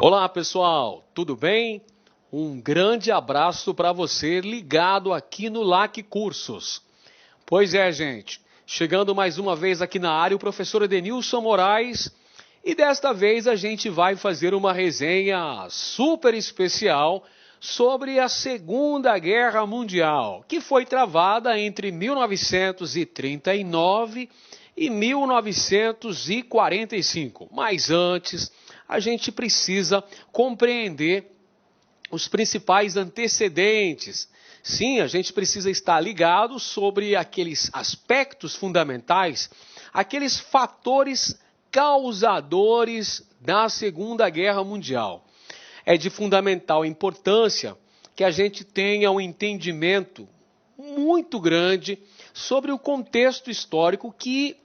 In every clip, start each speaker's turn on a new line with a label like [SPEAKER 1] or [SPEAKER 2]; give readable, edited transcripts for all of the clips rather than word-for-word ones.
[SPEAKER 1] Olá pessoal, tudo bem? Um grande abraço para você ligado aqui no LAC Cursos. Pois é, gente, chegando mais uma vez aqui na área o professor Edenilson Moraes e desta vez a gente vai fazer uma resenha super especial sobre a Segunda Guerra Mundial, que foi travada entre 1939 e 1945. Mas antes, a gente precisa compreender os principais antecedentes. Sim, a gente precisa estar ligado sobre aqueles aspectos fundamentais, aqueles fatores causadores da Segunda Guerra Mundial. É de fundamental importância que a gente tenha um entendimento muito grande sobre o contexto histórico que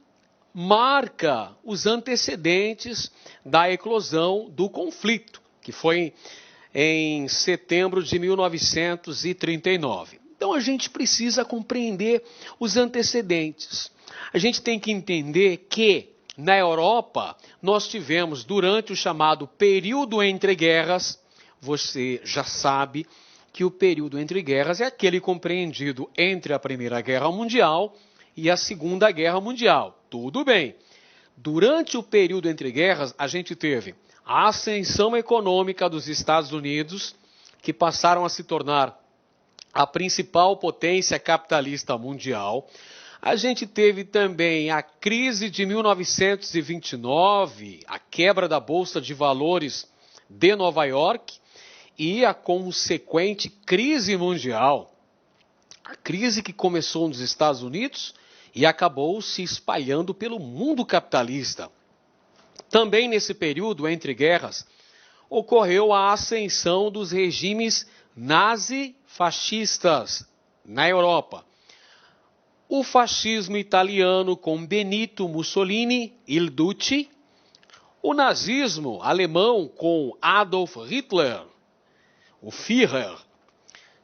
[SPEAKER 1] marca os antecedentes da eclosão do conflito, que foi em setembro de 1939. Então a gente precisa compreender os antecedentes. A gente tem que entender que na Europa nós tivemos durante o chamado período entre guerras, você já sabe que o período entre guerras é aquele compreendido entre a Primeira Guerra Mundial e a Segunda Guerra Mundial. Tudo bem. Durante o período entre guerras, a gente teve a ascensão econômica dos Estados Unidos, que passaram a se tornar a principal potência capitalista mundial. A gente teve também a crise de 1929, a quebra da Bolsa de Valores de Nova York e a consequente crise mundial. A crise que começou nos Estados Unidos e acabou se espalhando pelo mundo capitalista. Também nesse período entre guerras, ocorreu a ascensão dos regimes nazi-fascistas na Europa. O fascismo italiano com Benito Mussolini, Il Duce, o nazismo alemão com Adolf Hitler, o Führer.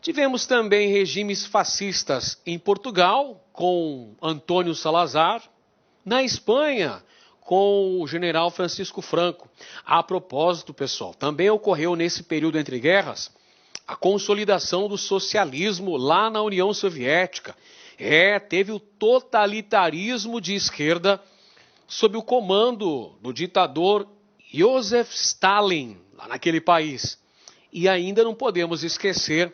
[SPEAKER 1] Tivemos também regimes fascistas em Portugal, com Antônio Salazar, na Espanha, com o general Francisco Franco. A propósito, pessoal, também ocorreu nesse período entre guerras a consolidação do socialismo lá na União Soviética. Teve o totalitarismo de esquerda sob o comando do ditador Joseph Stalin, lá naquele país. E ainda não podemos esquecer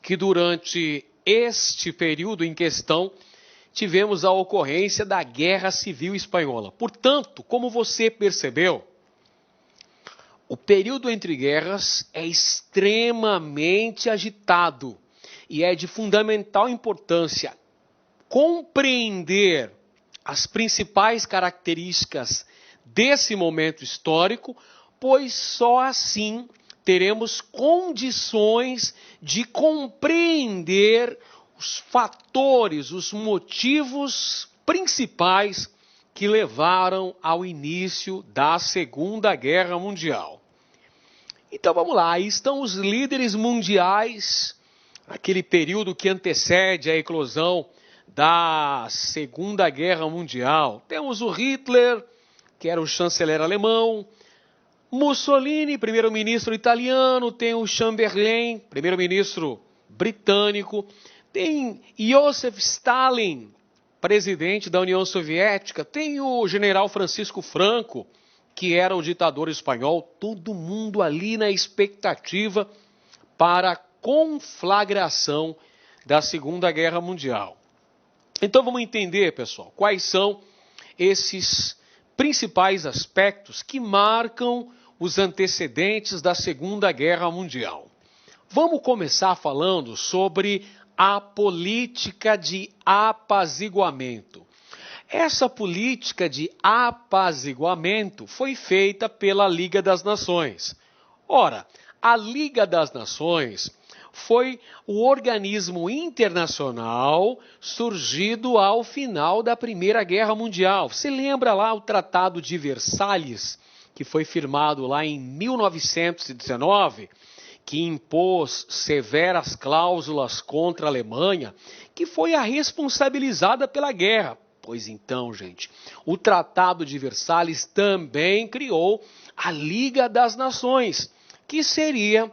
[SPEAKER 1] que durante este período em questão, tivemos a ocorrência da Guerra Civil Espanhola. Portanto, como você percebeu, o período entre guerras é extremamente agitado e é de fundamental importância compreender as principais características desse momento histórico, pois só assim teremos condições de compreender os fatores, os motivos principais que levaram ao início da Segunda Guerra Mundial. Então vamos lá, aí estão os líderes mundiais, aquele período que antecede a eclosão da Segunda Guerra Mundial. Temos o Hitler, que era o chanceler alemão, Mussolini, primeiro-ministro italiano, tem o Chamberlain, primeiro-ministro britânico, tem Joseph Stalin, presidente da União Soviética, tem o general Francisco Franco, que era o ditador espanhol, todo mundo ali na expectativa para a conflagração da Segunda Guerra Mundial. Então vamos entender, pessoal, quais são esses principais aspectos que marcam os antecedentes da Segunda Guerra Mundial. Vamos começar falando sobre a política de apaziguamento. Essa política de apaziguamento foi feita pela Liga das Nações. Ora, a Liga das Nações foi o organismo internacional surgido ao final da Primeira Guerra Mundial. Você lembra lá o Tratado de Versalhes, que foi firmado lá em 1919, que impôs severas cláusulas contra a Alemanha, que foi a responsabilizada pela guerra. Pois então, gente, o Tratado de Versalhes também criou a Liga das Nações, que seria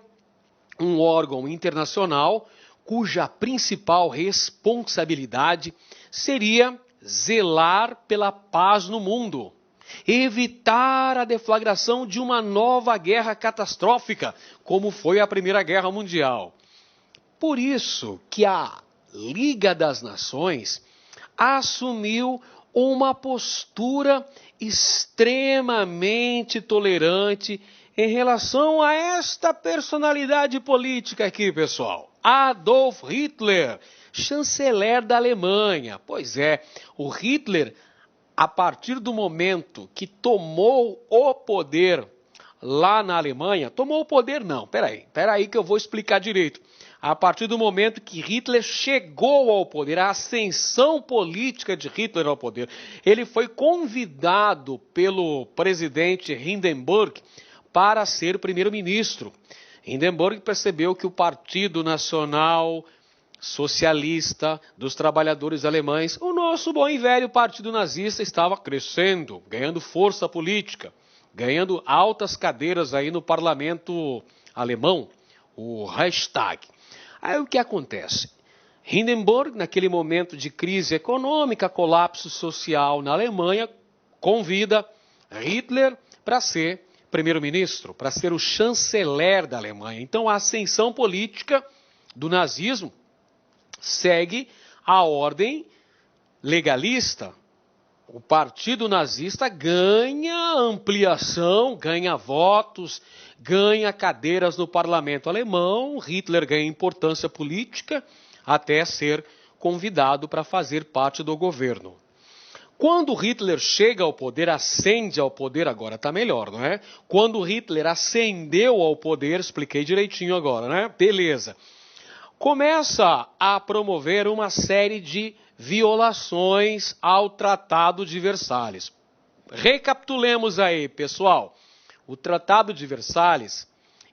[SPEAKER 1] um órgão internacional cuja principal responsabilidade seria zelar pela paz no mundo, evitar a deflagração de uma nova guerra catastrófica, como foi a Primeira Guerra Mundial. Por isso que a Liga das Nações assumiu uma postura extremamente tolerante em relação a esta personalidade política aqui, pessoal. Adolf Hitler, chanceler da Alemanha. Pois é, o Hitler, a partir do momento que tomou o poder lá na Alemanha, tomou o poder não, peraí que eu vou explicar direito. A partir do momento que Hitler chegou ao poder, a ascensão política de Hitler ao poder, ele foi convidado pelo presidente Hindenburg para ser primeiro-ministro. Hindenburg percebeu que o Partido Nacional Socialista dos Trabalhadores Alemães, o nosso bom e velho Partido Nazista, estava crescendo, ganhando força política, ganhando altas cadeiras aí no parlamento alemão, o Reichstag. Aí o que acontece? Hindenburg, naquele momento de crise econômica, colapso social na Alemanha, convida Hitler para ser primeiro-ministro, para ser o chanceler da Alemanha. Então a ascensão política do nazismo segue a ordem legalista. O partido nazista ganha ampliação, ganha votos, ganha cadeiras no parlamento alemão, Hitler ganha importância política até ser convidado para fazer parte do governo. Quando Hitler chega ao poder, ascende ao poder, agora está melhor, não é? Quando Hitler ascendeu ao poder, expliquei direitinho agora, né? Beleza. Começa a promover uma série de violações ao Tratado de Versalhes. Recapitulemos aí, pessoal. O Tratado de Versalhes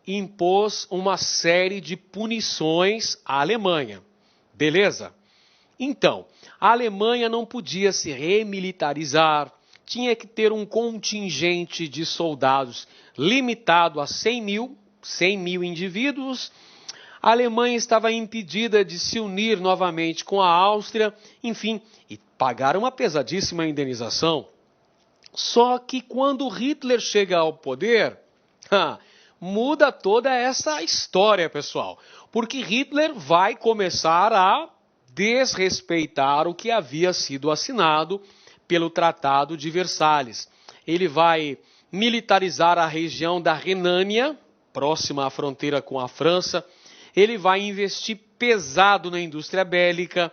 [SPEAKER 1] impôs uma série de punições à Alemanha. Beleza? Então, a Alemanha não podia se remilitarizar, tinha que ter um contingente de soldados limitado a 100 mil indivíduos. A Alemanha estava impedida de se unir novamente com a Áustria, enfim, e pagaram uma pesadíssima indenização. Só que quando Hitler chega ao poder, muda toda essa história, pessoal. Porque Hitler vai começar a desrespeitar o que havia sido assinado pelo Tratado de Versalhes. Ele vai militarizar a região da Renânia, próxima à fronteira com a França. Ele vai investir pesado na indústria bélica,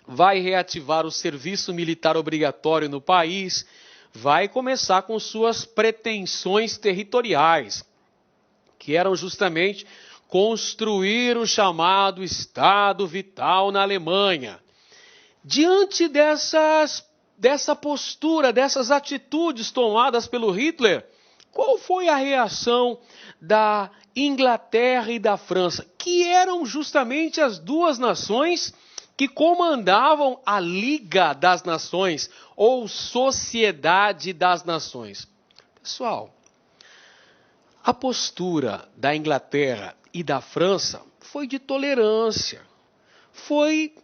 [SPEAKER 1] vai reativar o serviço militar obrigatório no país, vai começar com suas pretensões territoriais, que eram justamente construir o chamado Estado Vital na Alemanha. Diante dessa postura, dessas atitudes tomadas pelo Hitler, qual foi a reação da Inglaterra e da França, que eram justamente as duas nações que comandavam a Liga das Nações, ou Sociedade das Nações? Pessoal, a postura da Inglaterra e da França foi de tolerância, foi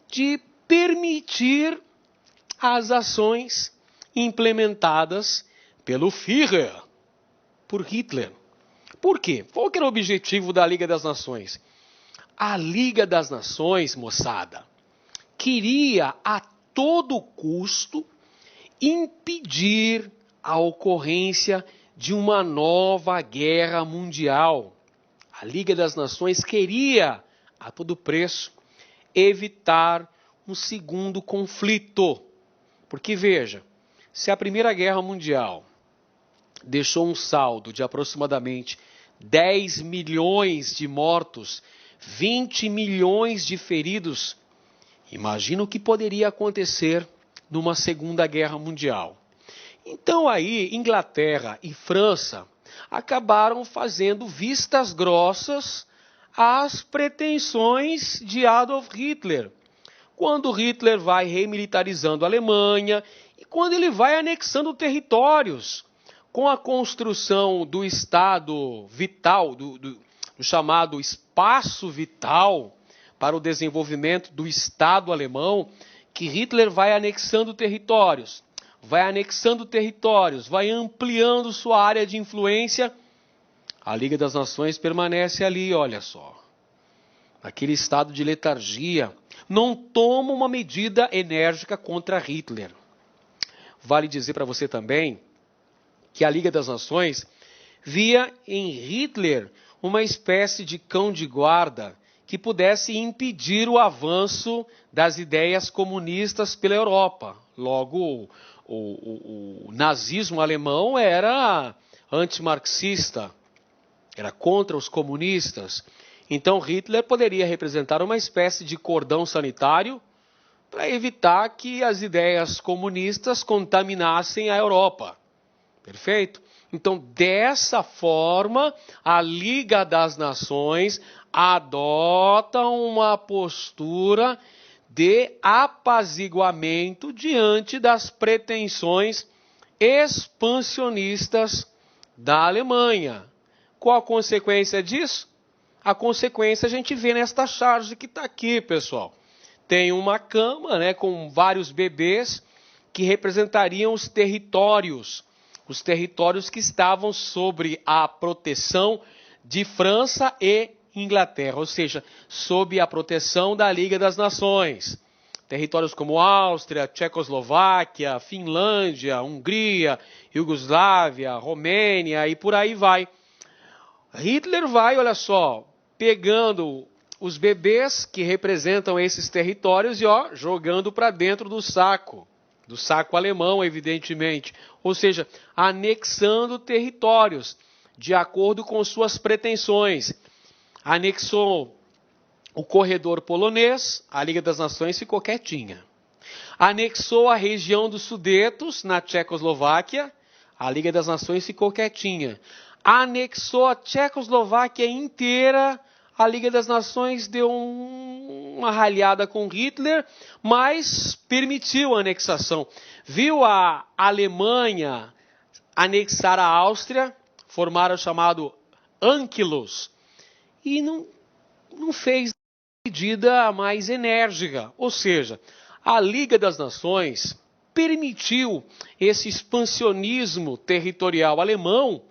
[SPEAKER 1] de permitir as ações implementadas pelo Führer, por Hitler. Por quê? Qual que era o objetivo da Liga das Nações? A Liga das Nações, moçada, queria a todo custo impedir a ocorrência de uma nova guerra mundial. A Liga das Nações queria, a todo preço, evitar um segundo conflito. Porque, veja, se a Primeira Guerra Mundial deixou um saldo de aproximadamente 10 milhões de mortos, 20 milhões de feridos, imagina o que poderia acontecer numa Segunda Guerra Mundial. Então aí, Inglaterra e França acabaram fazendo vistas grossas às pretensões de Adolf Hitler. quando Hitler vai remilitarizando a Alemanha e quando ele vai anexando territórios, com a construção do Estado vital, do chamado espaço vital para o desenvolvimento do Estado alemão, que Hitler vai anexando territórios, vai ampliando sua área de influência. A Liga das Nações permanece ali, olha só, naquele estado de letargia, não toma uma medida enérgica contra Hitler. Vale dizer para você também que a Liga das Nações via em Hitler uma espécie de cão de guarda que pudesse impedir o avanço das ideias comunistas pela Europa. Logo, o nazismo alemão era antimarxista, era contra os comunistas. Então Hitler poderia representar uma espécie de cordão sanitário para evitar que as ideias comunistas contaminassem a Europa. Perfeito? Então, dessa forma, a Liga das Nações adota uma postura de apaziguamento diante das pretensões expansionistas da Alemanha. Qual a consequência disso? A consequência a gente vê nesta charge que está aqui, pessoal. Tem uma cama, né, com vários bebês que representariam os territórios que estavam sob a proteção de França e Inglaterra, ou seja, sob a proteção da Liga das Nações. Territórios como Áustria, Tchecoslováquia, Finlândia, Hungria, Iugoslávia, Romênia e por aí vai. Hitler vai, olha só, pegando os bebês que representam esses territórios e jogando para dentro do saco alemão, evidentemente, ou seja, anexando territórios de acordo com suas pretensões. Anexou o corredor polonês, a Liga das Nações ficou quietinha. Anexou a região dos Sudetos, na Tchecoslováquia, a Liga das Nações ficou quietinha. Anexou a Tchecoslováquia inteira, a Liga das Nações deu uma ralhada com Hitler, mas permitiu a anexação. Viu a Alemanha anexar a Áustria, formar o chamado Anschluss, e não fez medida mais enérgica. Ou seja, a Liga das Nações permitiu esse expansionismo territorial alemão,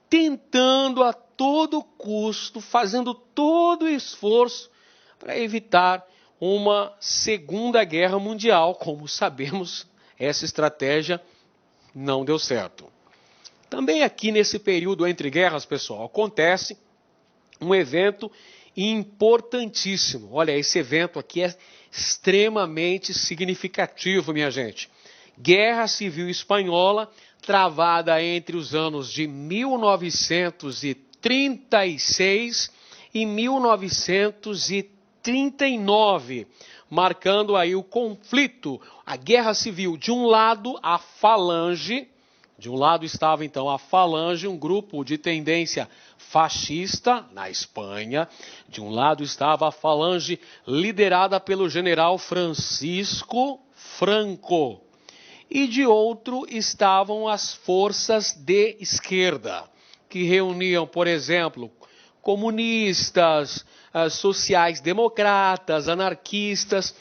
[SPEAKER 1] tentando a todo custo, fazendo todo o esforço para evitar uma Segunda Guerra Mundial. Como sabemos, essa estratégia não deu certo. Também aqui nesse período entre guerras, pessoal, acontece um evento importantíssimo. Olha, esse evento aqui é extremamente significativo, minha gente. Guerra Civil Espanhola, travada entre os anos de 1936 e 1939, marcando aí o conflito, a guerra civil. De um lado, a Falange, de um lado estava então a Falange, um grupo de tendência fascista na Espanha. De um lado estava a Falange liderada pelo general Francisco Franco. E de outro estavam as forças de esquerda, que reuniam, por exemplo, comunistas, sociais-democratas, anarquistas.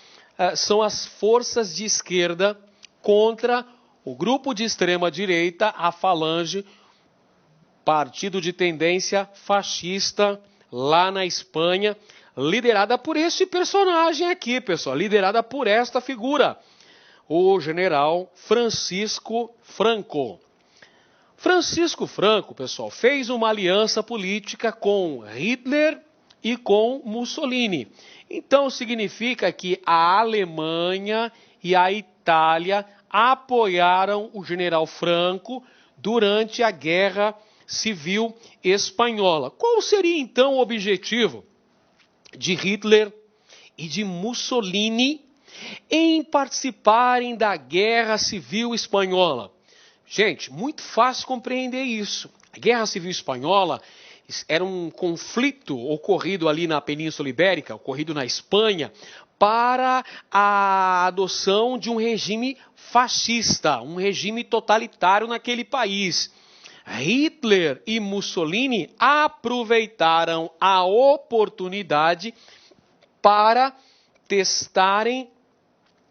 [SPEAKER 1] São as forças de esquerda contra o grupo de extrema-direita, a Falange, partido de tendência fascista lá na Espanha, liderada por esse personagem aqui, pessoal, liderada por esta figura, o general Francisco Franco. Francisco Franco, pessoal, fez uma aliança política com Hitler e com Mussolini. Então significa que a Alemanha e a Itália apoiaram o general Franco durante a Guerra Civil Espanhola. Qual seria então o objetivo de Hitler e de Mussolini em participarem da Guerra Civil Espanhola? Gente, muito fácil compreender isso. A Guerra Civil Espanhola era um conflito ocorrido ali na Península Ibérica, ocorrido na Espanha, para a adoção de um regime fascista, um regime totalitário naquele país. Hitler e Mussolini aproveitaram a oportunidade para testarem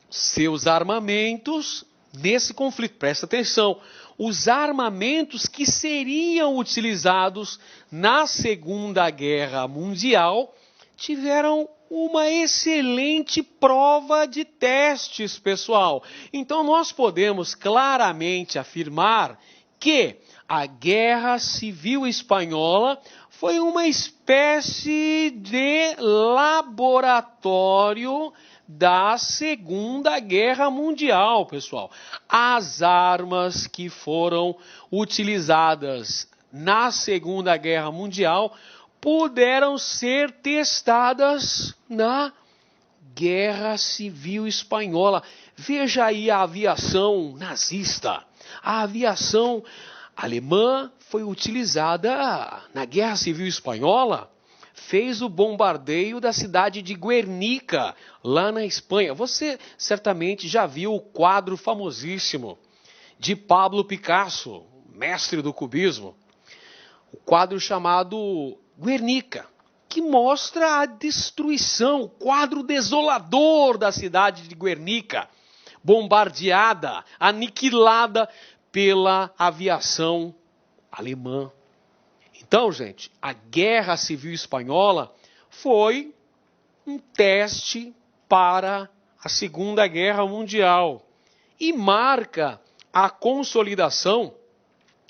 [SPEAKER 1] seus armamentos nesse conflito. Presta atenção, os armamentos que seriam utilizados na Segunda Guerra Mundial tiveram uma excelente prova de testes, pessoal. Então nós podemos claramente afirmar que a Guerra Civil Espanhola foi uma espécie de laboratório da Segunda Guerra Mundial, pessoal. As armas que foram utilizadas na Segunda Guerra Mundial puderam ser testadas na Guerra Civil Espanhola. Veja aí a aviação nazista. A aviação alemã foi utilizada na Guerra Civil Espanhola. Fez o bombardeio da cidade de Guernica, lá na Espanha. Você certamente já viu o quadro famosíssimo de Pablo Picasso, mestre do cubismo. O quadro chamado Guernica, que mostra a destruição, o quadro desolador da cidade de Guernica, bombardeada, aniquilada pela aviação alemã. Então, gente, a Guerra Civil Espanhola foi um teste para a Segunda Guerra Mundial e marca a consolidação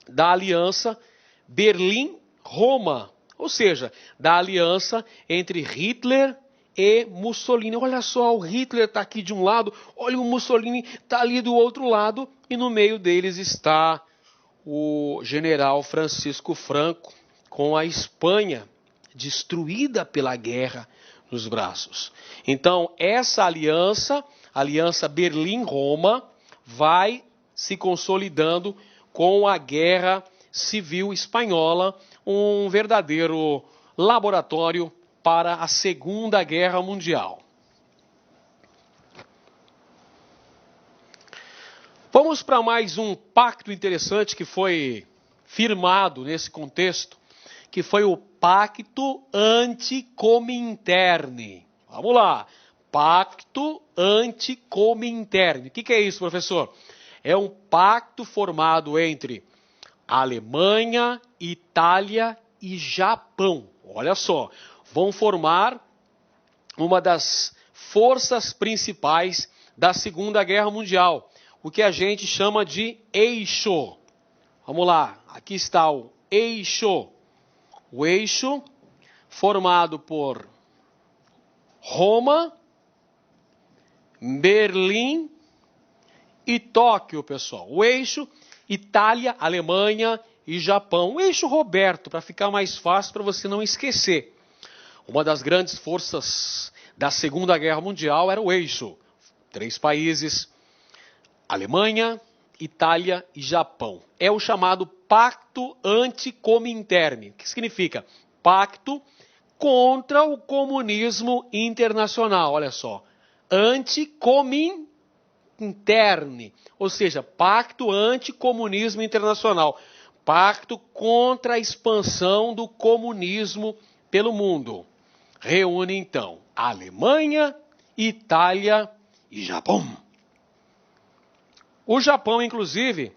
[SPEAKER 1] da aliança Berlim-Roma, ou seja, da aliança entre Hitler e Mussolini. Olha só, o Hitler está aqui de um lado, olha o Mussolini está ali do outro lado e no meio deles está o general Francisco Franco, com a Espanha destruída pela guerra nos braços. Então, essa aliança Berlim-Roma, vai se consolidando com a Guerra Civil Espanhola, um verdadeiro laboratório para a Segunda Guerra Mundial. Vamos para mais um pacto interessante que foi firmado nesse contexto, que foi o Pacto Anticomintern. Vamos lá, Pacto Anticomintern. O que é isso, professor? É um pacto formado entre Alemanha, Itália e Japão. Olha só, vão formar uma das forças principais da Segunda Guerra Mundial, o que a gente chama de eixo. Vamos lá, aqui está o eixo. O eixo formado por Roma, Berlim e Tóquio, pessoal. O eixo Itália, Alemanha e Japão. O eixo Roberto, para ficar mais fácil para você não esquecer. Uma das grandes forças da Segunda Guerra Mundial era o eixo. 3 países, Alemanha, Itália e Japão. É o chamado Pacto Anticomintern. O que significa? Pacto contra o comunismo internacional. Olha só. Anticomintern. Ou seja, Pacto Anticomunismo Internacional. Pacto contra a expansão do comunismo pelo mundo. Reúne, então, Alemanha, Itália e Japão. O Japão, inclusive,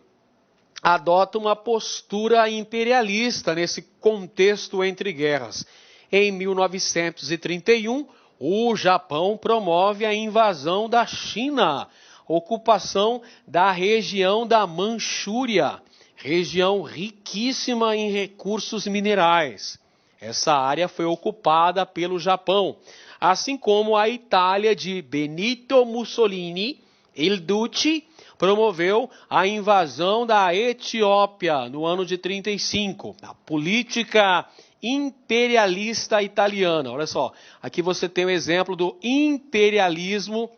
[SPEAKER 1] adota uma postura imperialista nesse contexto entre guerras. Em 1931, o Japão promove a invasão da China, ocupação da região da Manchúria, região riquíssima em recursos minerais. Essa área foi ocupada pelo Japão, assim como a Itália de Benito Mussolini, Il Duce, promoveu a invasão da Etiópia no ano de 35. A política imperialista italiana. Olha só, aqui você tem o exemplo do imperialismo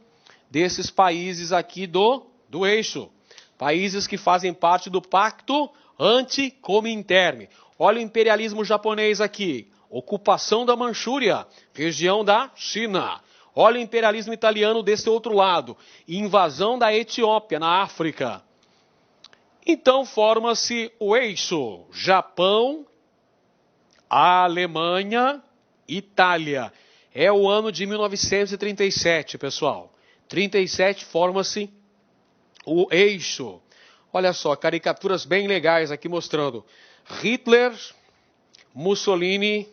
[SPEAKER 1] desses países aqui do eixo. Países que fazem parte do Pacto Anticomintern. Olha o imperialismo japonês aqui. Ocupação da Manchúria, região da China. Olha o imperialismo italiano desse outro lado. Invasão da Etiópia, na África. Então forma-se o eixo Japão, Alemanha, Itália. É o ano de 1937, pessoal. 37 forma-se o eixo. Olha só, caricaturas bem legais aqui mostrando Hitler, Mussolini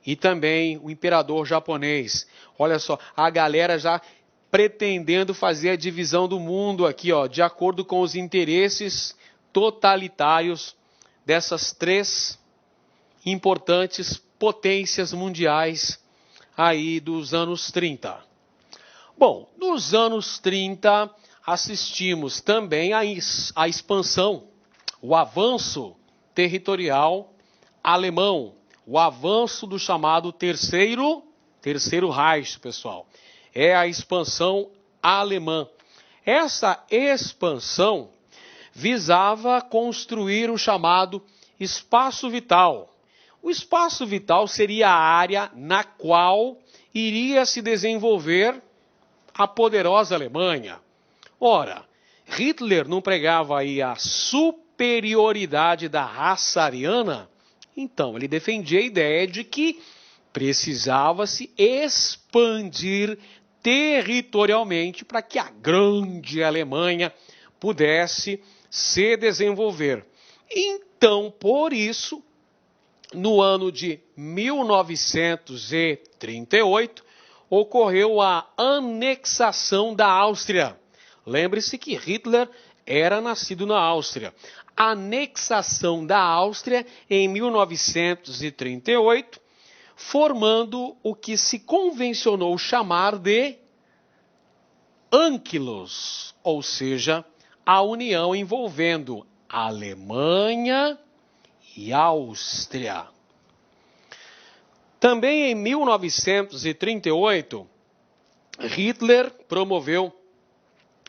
[SPEAKER 1] e também o imperador japonês. Olha só, a galera já pretendendo fazer a divisão do mundo aqui, ó, de acordo com os interesses totalitários dessas três importantes potências mundiais aí dos anos 30. Bom, nos anos 30 assistimos também à expansão, o avanço territorial alemão, o avanço do chamado Terceiro Reich, pessoal. É a expansão alemã. Essa expansão visava construir o chamado espaço vital. O espaço vital seria a área na qual iria se desenvolver a poderosa Alemanha. Ora, Hitler não pregava aí a superioridade da raça ariana? Então, ele defendia a ideia de que precisava-se expandir territorialmente para que a grande Alemanha pudesse se desenvolver. Então, por isso, no ano de 1938, ocorreu a anexação da Áustria. Lembre-se que Hitler era nascido na Áustria. A anexação da Áustria em 1938, formando o que se convencionou chamar de Ankylos, ou seja, a união envolvendo a Alemanha e a Áustria. Também em 1938, Hitler promoveu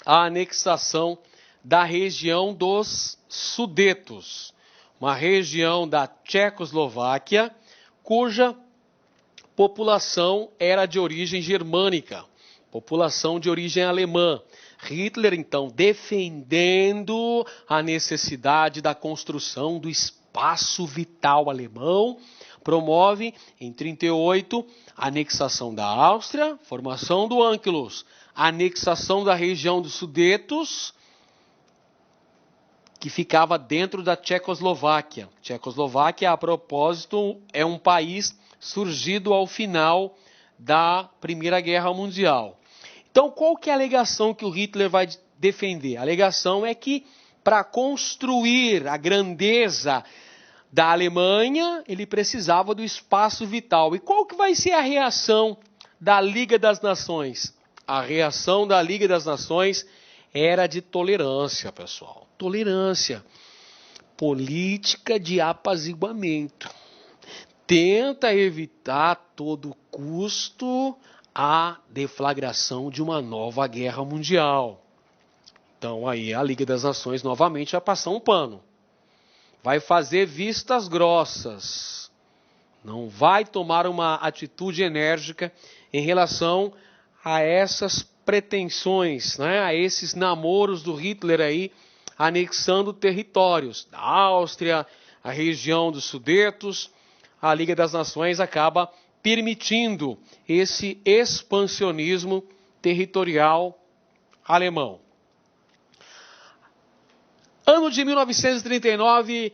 [SPEAKER 1] a anexação da região dos Sudetos, uma região da Tchecoslováquia, cuja população era de origem germânica, população de origem alemã. Hitler, então, defendendo a necessidade da construção do espaço vital alemão, promove, em 1938, a anexação da Áustria, formação do Ankylos, a anexação da região dos Sudetos, que ficava dentro da Tchecoslováquia. Tchecoslováquia, a propósito, é um país surgido ao final da Primeira Guerra Mundial. Então, qual que é a alegação que o Hitler vai defender? A alegação é que, para construir a grandeza da Alemanha, ele precisava do espaço vital. E qual que vai ser a reação da Liga das Nações? A reação da Liga das Nações era de tolerância, pessoal. Tolerância. Política de apaziguamento. Tenta evitar a todo custo a deflagração de uma nova guerra mundial. Então aí a Liga das Nações novamente vai passar um pano. Vai fazer vistas grossas. Não vai tomar uma atitude enérgica em relação a essas pretensões, né, a esses namoros do Hitler aí, anexando territórios da Áustria, a região dos Sudetos. A Liga das Nações acaba permitindo esse expansionismo territorial alemão. Ano de 1939,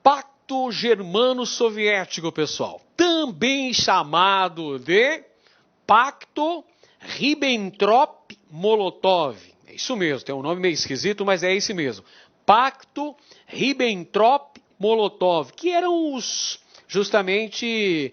[SPEAKER 1] Pacto Germano-Soviético, pessoal. Também chamado de Pacto Ribbentrop-Molotov. É isso mesmo, tem um nome meio esquisito, mas é esse mesmo. Pacto Ribbentrop-Molotov, que eram justamente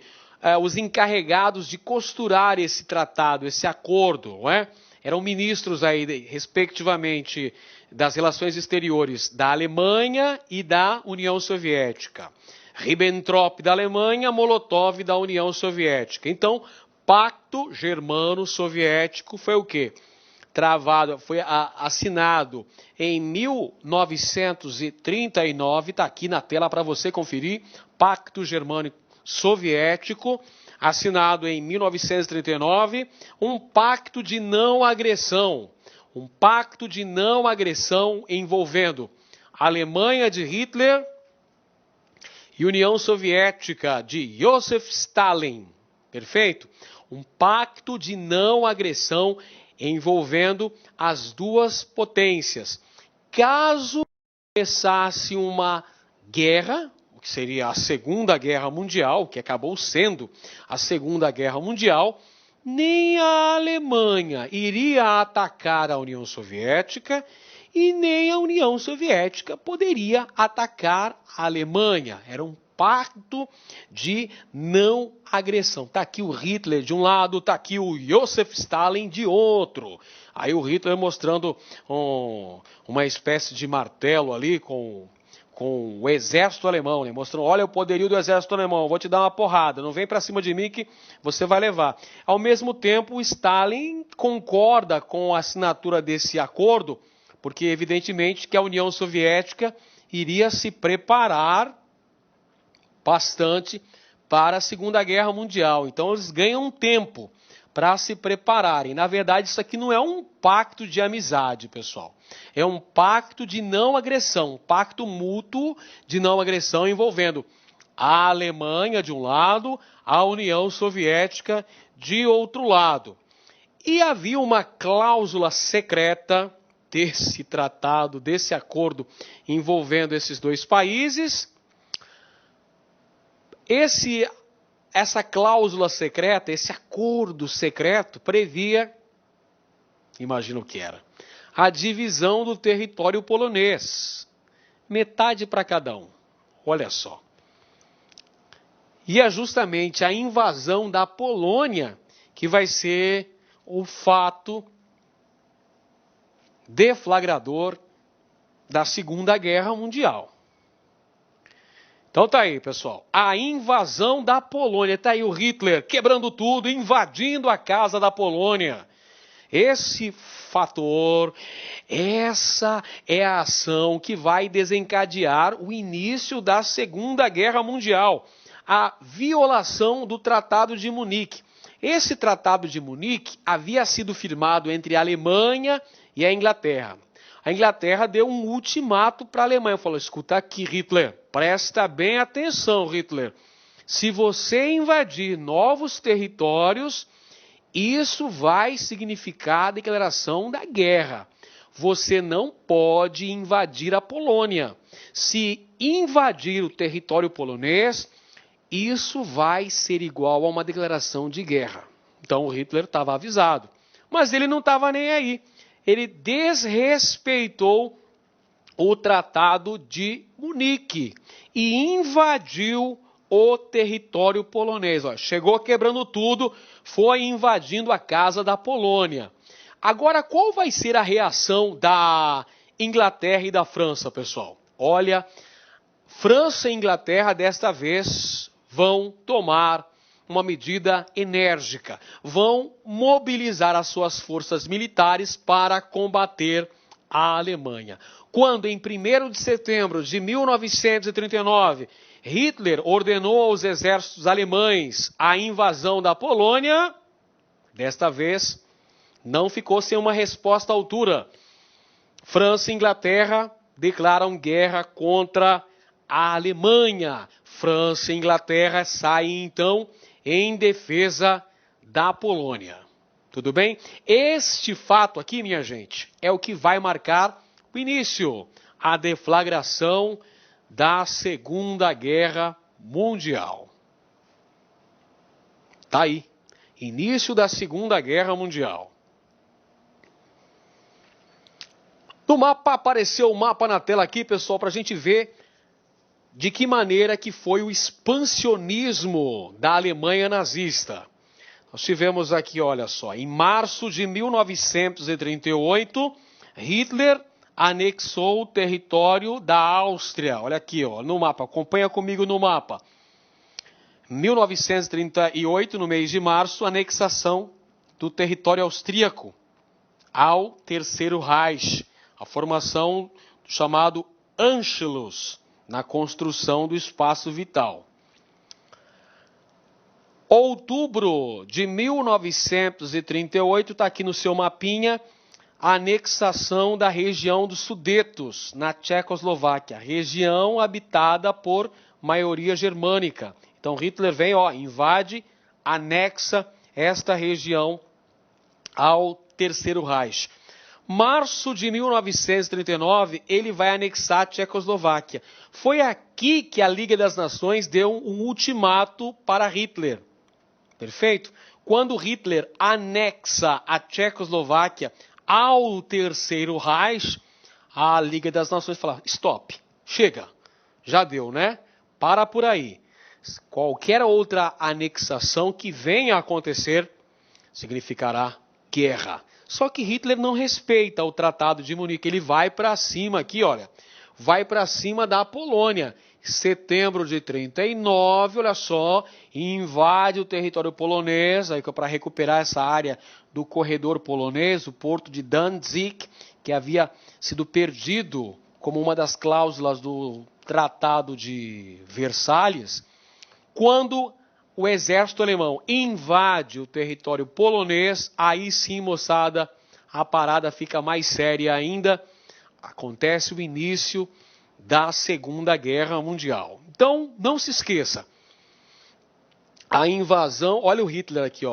[SPEAKER 1] os encarregados de costurar esse tratado, esse acordo, não é? Eram ministros aí, respectivamente, das relações exteriores da Alemanha e da União Soviética. Ribbentrop da Alemanha, Molotov da União Soviética. Então, Pacto Germano-Soviético foi o quê? Foi assinado em 1939, está aqui na tela para você conferir, Pacto Germânico Soviético, assinado em 1939, um pacto de não agressão. Um pacto de não agressão envolvendo a Alemanha de Hitler e União Soviética de Joseph Stalin. Perfeito? Um pacto de não agressão envolvendo as duas potências. Caso começasse uma guerra, que seria a Segunda Guerra Mundial, que acabou sendo a Segunda Guerra Mundial, nem a Alemanha iria atacar a União Soviética e nem a União Soviética poderia atacar a Alemanha. Era um pacto de não agressão. Está aqui o Hitler de um lado, está aqui o Joseph Stalin de outro. Aí o Hitler mostrando uma espécie de martelo ali com o exército alemão, né? Mostrando, olha o poderio do exército alemão, vou te dar uma porrada, não vem para cima de mim que você vai levar. Ao mesmo tempo, o Stalin concorda com a assinatura desse acordo, porque evidentemente que a União Soviética iria se preparar bastante para a Segunda Guerra Mundial. Então eles ganham tempo para se prepararem. Na verdade, isso aqui não é um pacto de amizade, pessoal. É um pacto de não agressão, um pacto mútuo de não agressão envolvendo a Alemanha de um lado, a União Soviética de outro lado. E havia uma cláusula secreta desse tratado, desse acordo envolvendo esses dois países. Essa cláusula secreta, esse acordo secreto, previa, imagina o que era, a divisão do território polonês. Metade para cada um. Olha só. E é justamente a invasão da Polônia que vai ser o fato deflagrador da Segunda Guerra Mundial. Então tá aí, pessoal, a invasão da Polônia, tá aí o Hitler quebrando tudo, invadindo a casa da Polônia. Esse fator, essa é a ação que vai desencadear o início da Segunda Guerra Mundial, a violação do Tratado de Munique. Esse Tratado de Munique havia sido firmado entre a Alemanha e a Inglaterra. A Inglaterra deu um ultimato para a Alemanha, falou, escuta aqui, Hitler, presta bem atenção, Hitler. Se você invadir novos territórios, isso vai significar a declaração da guerra. Você não pode invadir a Polônia. Se invadir o território polonês, isso vai ser igual a uma declaração de guerra. Então o Hitler estava avisado. Mas ele não estava nem aí. Ele desrespeitou o Tratado de Munique e invadiu o território polonês. Ó, chegou quebrando tudo, foi invadindo a casa da Polônia. Agora, qual vai ser a reação da Inglaterra e da França, pessoal? Olha, França e Inglaterra desta vez vão tomar uma medida enérgica, vão mobilizar as suas forças militares para combater a Alemanha. Quando, em 1º de setembro de 1939, Hitler ordenou aos exércitos alemães a invasão da Polônia, desta vez não ficou sem uma resposta à altura. França e Inglaterra declaram guerra contra a Alemanha. França e Inglaterra saem, então, em defesa da Polônia. Tudo bem? Este fato aqui, minha gente, é o que vai marcar o início, a deflagração da Segunda Guerra Mundial. Tá aí. Início da Segunda Guerra Mundial. No mapa, apareceu o mapa na tela aqui, pessoal, para a gente ver de que maneira que foi o expansionismo da Alemanha nazista. Nós tivemos aqui, olha só, em março de 1938, Hitler anexou o território da Áustria. Olha aqui, ó, no mapa, acompanha comigo no mapa. 1938, no mês de março, anexação do território austríaco ao Terceiro Reich, a formação do chamado Anschluss, na construção do espaço vital. Outubro de 1938, está aqui no seu mapinha, a anexação da região dos Sudetos, na Tchecoslováquia, região habitada por maioria germânica. Então Hitler vem, invade, anexa esta região ao Terceiro Reich. Março de 1939, ele vai anexar a Tchecoslováquia. Foi aqui que a Liga das Nações deu um ultimato para Hitler. Perfeito? Quando Hitler anexa a Tchecoslováquia ao Terceiro Reich, a Liga das Nações fala, stop, chega, já deu, né? Para por aí. Qualquer outra anexação que venha a acontecer significará guerra. Só que Hitler não respeita o Tratado de Munique, ele vai para cima aqui, olha, vai para cima da Polônia. Setembro de 39, olha só, invade o território polonês, para recuperar essa área do corredor polonês, o porto de Danzig, que havia sido perdido como uma das cláusulas do Tratado de Versalhes. Quando o exército alemão invade o território polonês, aí sim, moçada, a parada fica mais séria ainda. Acontece o início da Segunda Guerra Mundial. Então, não se esqueça, a invasão, olha o Hitler aqui,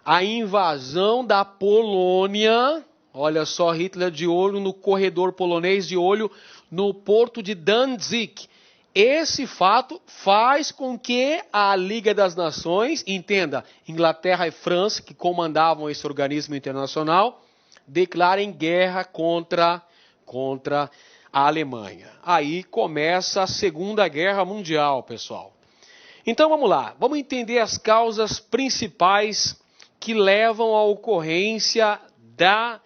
[SPEAKER 1] a invasão da Polônia, olha só, Hitler de olho no corredor polonês, de olho no porto de Danzig. Esse fato faz com que a Liga das Nações, entenda, Inglaterra e França, que comandavam esse organismo internacional, declarem guerra contra a Alemanha. Aí começa a Segunda Guerra Mundial, pessoal. Então vamos lá, vamos entender as causas principais que levam à ocorrência da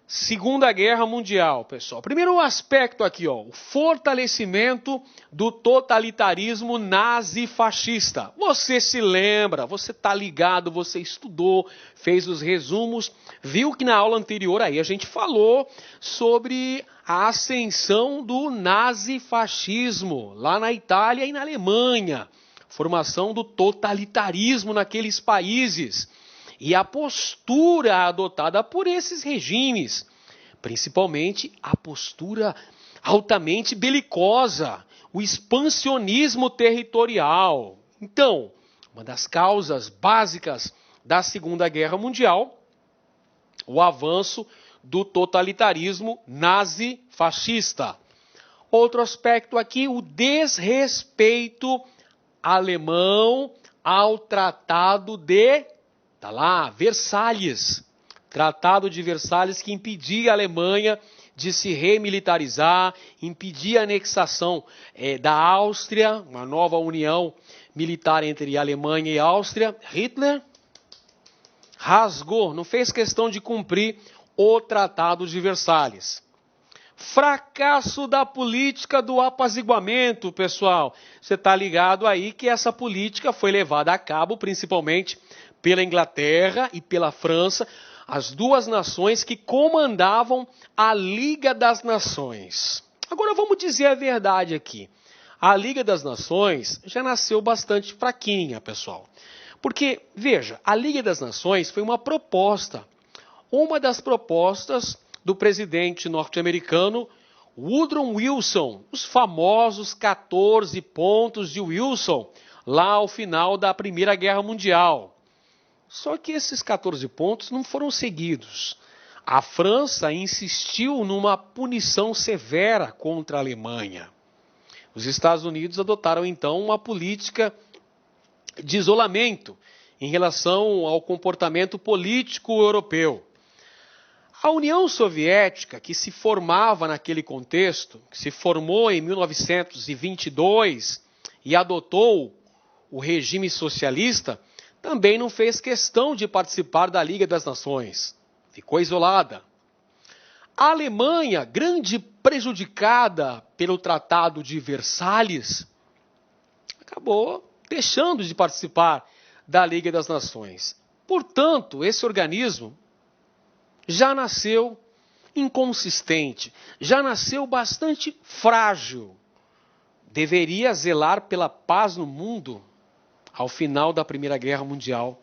[SPEAKER 1] Segunda Guerra Mundial, pessoal. Primeiro aspecto aqui, o fortalecimento do totalitarismo nazi-fascista. Você se lembra, você está ligado, você estudou, fez os resumos, viu que na aula anterior aí a gente falou sobre a ascensão do nazifascismo lá na Itália e na Alemanha. Formação do totalitarismo naqueles países. E a postura adotada por esses regimes, principalmente a postura altamente belicosa, o expansionismo territorial. Então, uma das causas básicas da Segunda Guerra Mundial, o avanço do totalitarismo nazi-fascista. Outro aspecto aqui, o desrespeito alemão ao Tratado de Versalhes. Tratado de Versalhes que impedia a Alemanha de se remilitarizar, impedia a anexação da Áustria, uma nova união militar entre Alemanha e Áustria. Hitler rasgou, não fez questão de cumprir o Tratado de Versalhes. Fracasso da política do apaziguamento, pessoal. Você está ligado aí que essa política foi levada a cabo principalmente pela Inglaterra e pela França, as duas nações que comandavam a Liga das Nações. Agora vamos dizer a verdade aqui. A Liga das Nações já nasceu bastante fraquinha, pessoal. Porque, veja, a Liga das Nações foi uma proposta. Uma das propostas do presidente norte-americano Woodrow Wilson, os famosos 14 pontos de Wilson, lá ao final da Primeira Guerra Mundial. Só que esses 14 pontos não foram seguidos. A França insistiu numa punição severa contra a Alemanha. Os Estados Unidos adotaram então uma política de isolamento em relação ao comportamento político europeu. A União Soviética, que se formava naquele contexto, que se formou em 1922 e adotou o regime socialista, também não fez questão de participar da Liga das Nações. Ficou isolada. A Alemanha, grande prejudicada pelo Tratado de Versalhes, acabou deixando de participar da Liga das Nações. Portanto, esse organismo já nasceu inconsistente, já nasceu bastante frágil. Deveria zelar pela paz no mundo? ao final da Primeira Guerra Mundial.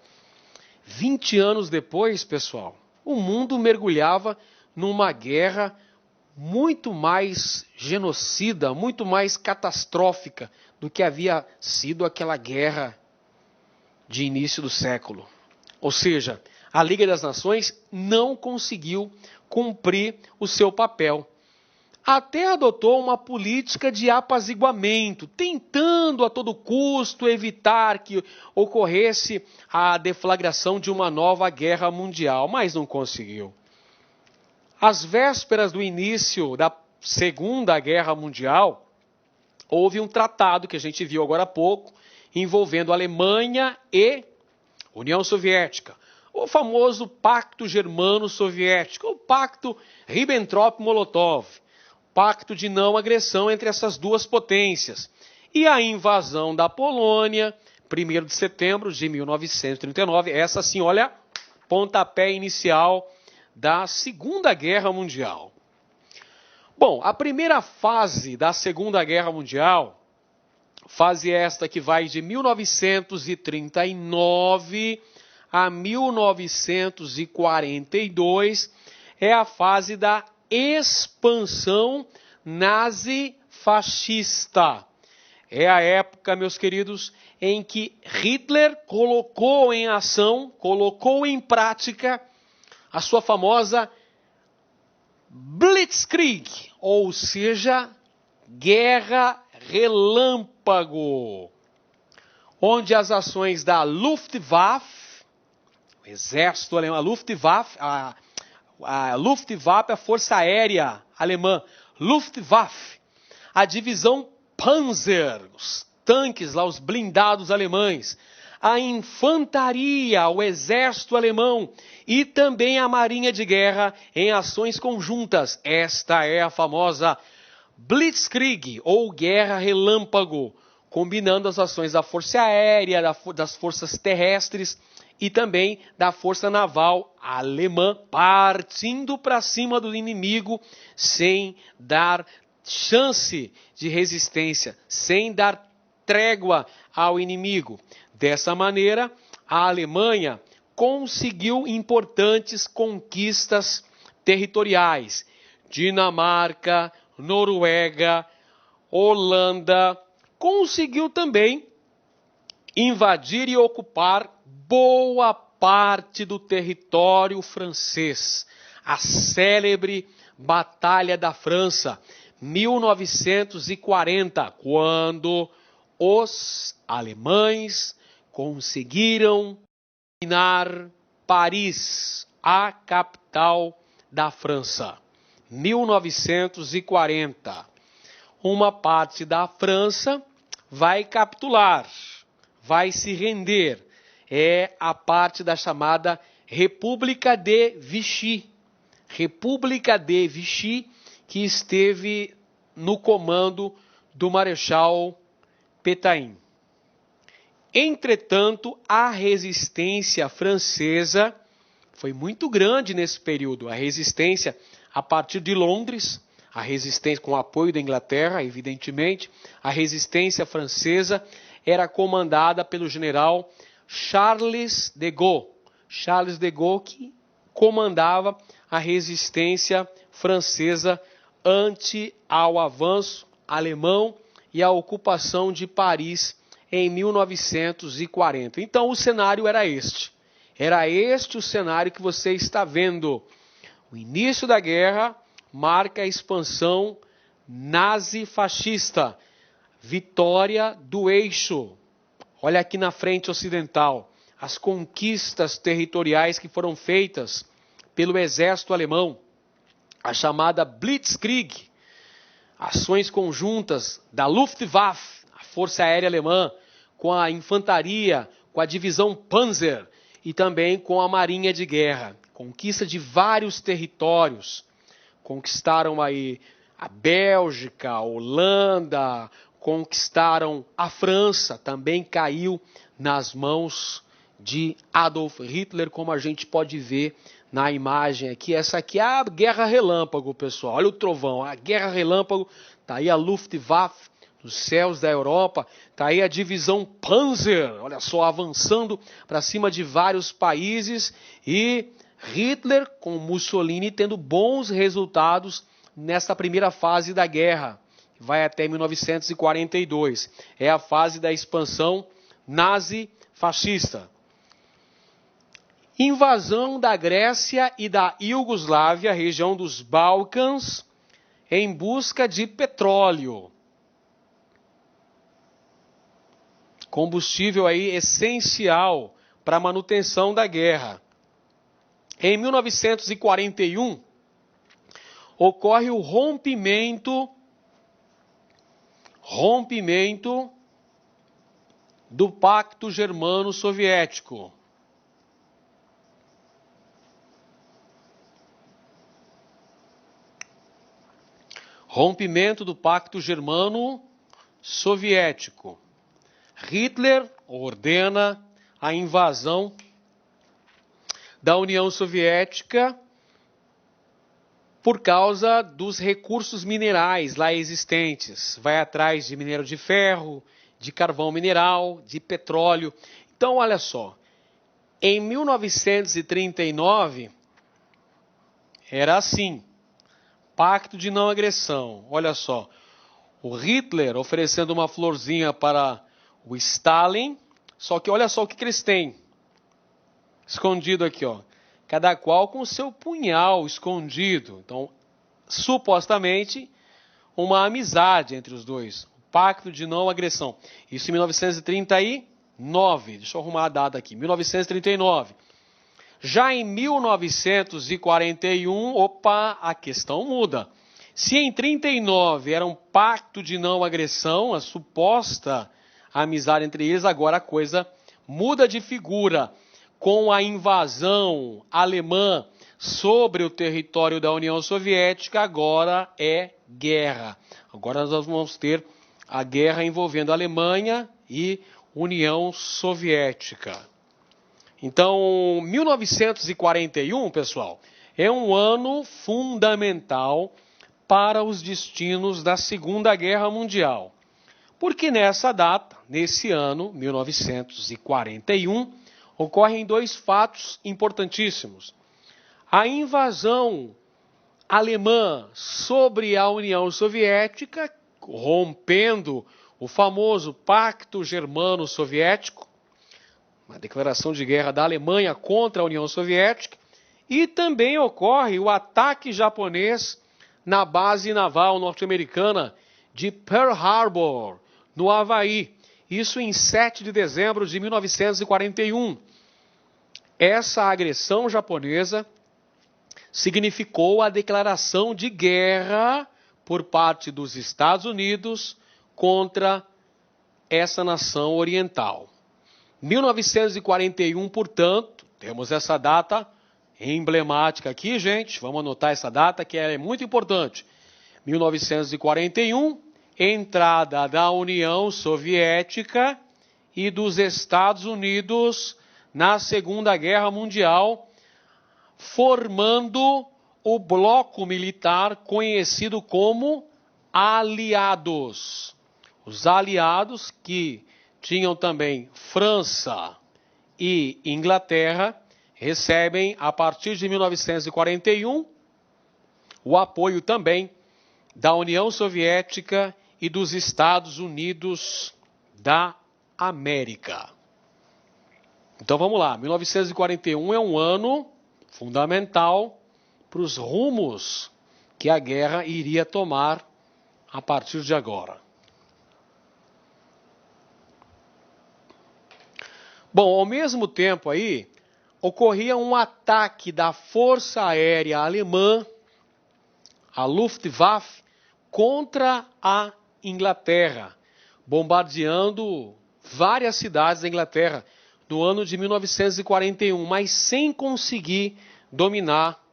[SPEAKER 1] 20 anos depois, pessoal, o mundo mergulhava numa guerra muito mais genocida, muito mais catastrófica do que havia sido aquela guerra de início do século. Ou seja, a Liga das Nações não conseguiu cumprir o seu papel. Até adotou uma política de apaziguamento, tentando a todo custo evitar que ocorresse a deflagração de uma nova guerra mundial, mas não conseguiu. Às vésperas do início da Segunda Guerra Mundial, houve um tratado que a gente viu agora há pouco, envolvendo Alemanha e União Soviética. O famoso Pacto Germano-Soviético, o Pacto Ribbentrop-Molotov, pacto de não agressão entre essas duas potências. E a invasão da Polônia, 1º de setembro de 1939, essa sim, olha, pontapé inicial da Segunda Guerra Mundial. Bom, a primeira fase da Segunda Guerra Mundial, fase esta que vai de 1939 a 1942, é a fase da expansão nazi-fascista. É a época, meus queridos, em que Hitler colocou em ação, colocou em prática a sua famosa Blitzkrieg, ou seja, guerra relâmpago, onde as ações da Luftwaffe, o exército alemão, a Luftwaffe, a força aérea alemã, Luftwaffe, a divisão Panzer, os tanques lá, os blindados alemães, a infantaria, o exército alemão e também a marinha de guerra em ações conjuntas. Esta é a famosa Blitzkrieg, ou guerra relâmpago, combinando as ações da força aérea, das forças terrestres e também da força naval alemã, partindo para cima do inimigo sem dar chance de resistência, sem dar trégua ao inimigo. Dessa maneira, a Alemanha conseguiu importantes conquistas territoriais. Dinamarca, Noruega, Holanda, conseguiu também invadir e ocupar boa parte do território francês. A célebre Batalha da França, 1940, quando os alemães conseguiram dominar Paris, a capital da França. 1940. Uma parte da França vai capitular, vai se render. É a parte da chamada República de Vichy. República de Vichy, que esteve no comando do Marechal Pétain. Entretanto, a resistência francesa foi muito grande nesse período. A resistência a partir de Londres, a resistência com o apoio da Inglaterra, evidentemente, a resistência francesa era comandada pelo general Charles de Gaulle. Charles de Gaulle que comandava a resistência francesa ante ao avanço alemão e a ocupação de Paris em 1940. Então o cenário era este. Era este o cenário que você está vendo. O início da guerra marca a expansão nazi-fascista. Vitória do eixo. Olha aqui na frente ocidental. As conquistas territoriais que foram feitas pelo exército alemão. A chamada Blitzkrieg. Ações conjuntas da Luftwaffe, a força aérea alemã, com a infantaria, com a divisão Panzer e também com a marinha de guerra. Conquista de vários territórios. Conquistaram aí a Bélgica, a Holanda, conquistaram a França, também caiu nas mãos de Adolf Hitler, como a gente pode ver na imagem aqui. Essa aqui é a Guerra Relâmpago, pessoal. Olha o trovão, a Guerra Relâmpago. Está aí a Luftwaffe nos céus da Europa. Está aí a divisão Panzer, olha só, avançando para cima de vários países. E Hitler com Mussolini tendo bons resultados nessa primeira fase da guerra, que vai até 1942. É a fase da expansão nazi-fascista. Invasão da Grécia e da Iugoslávia, região dos Balcãs, em busca de petróleo. Combustível aí essencial para a manutenção da guerra. Em 1941, ocorre o rompimento do Pacto Germano-Soviético. Rompimento do Pacto Germano-Soviético. Hitler ordena a invasão da União Soviética por causa dos recursos minerais lá existentes. Vai atrás de minério de ferro, de carvão mineral, de petróleo. Então, olha só, em 1939, era assim. Pacto de não agressão. Olha só, o Hitler oferecendo uma florzinha para o Stalin, só que olha só o que eles têm. Escondido aqui, ó. Cada qual com o seu punhal escondido. Então, supostamente, uma amizade entre os dois. Pacto de não agressão. Isso em 1939. Deixa eu arrumar a data aqui. 1939. Já em 1941, a questão muda. Se em 1939 era um pacto de não agressão, a suposta amizade entre eles, agora a coisa muda de figura. Com a invasão alemã sobre o território da União Soviética, agora é guerra. Agora nós vamos ter a guerra envolvendo a Alemanha e União Soviética. Então, 1941, pessoal, é um ano fundamental para os destinos da Segunda Guerra Mundial. Porque nessa data, nesse ano, 1941, ocorrem dois fatos importantíssimos. A invasão alemã sobre a União Soviética, rompendo o famoso Pacto Germano-Soviético, uma declaração de guerra da Alemanha contra a União Soviética, e também ocorre o ataque japonês na base naval norte-americana de Pearl Harbor, no Havaí. Isso em 7 de dezembro de 1941. Essa agressão japonesa significou a declaração de guerra por parte dos Estados Unidos contra essa nação oriental. 1941, portanto, temos essa data emblemática aqui, gente. Vamos anotar essa data que é muito importante. 1941, entrada da União Soviética e dos Estados Unidos na Segunda Guerra Mundial, formando o bloco militar conhecido como aliados. Os aliados que tinham também França e Inglaterra, recebem, a partir de 1941, o apoio também da União Soviética e dos Estados Unidos da América. Então vamos lá, 1941 é um ano fundamental para os rumos que a guerra iria tomar a partir de agora. Bom, ao mesmo tempo aí, ocorria um ataque da Força Aérea Alemã, a Luftwaffe, contra a Inglaterra, bombardeando várias cidades da Inglaterra no ano de 1941, mas sem conseguir dominar